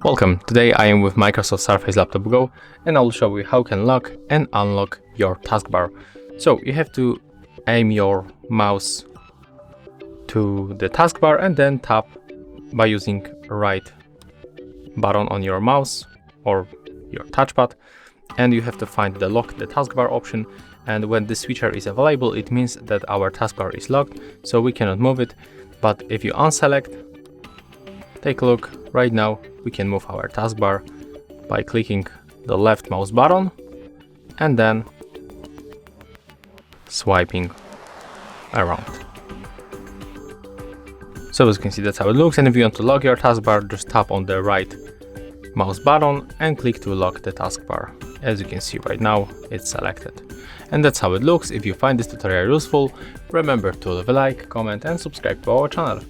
Welcome, today I am with Microsoft Surface Laptop Go and I will show you how you can lock and unlock your taskbar. So you have to aim your mouse to the taskbar and then tap by using right button on your mouse or your touchpad, and you have to find the lock the taskbar option, and when the switcher is available it means that our taskbar is locked, so we cannot move it. But if you unselect, take a look, right now we can move our taskbar by clicking the left mouse button and then swiping around. So as you can see, that's how it looks, and if you want to lock your taskbar, just tap on the right mouse button and click to lock the taskbar. As you can see right now, it's selected. And that's how it looks. If you find this tutorial useful, remember to leave a like, comment and subscribe to our channel.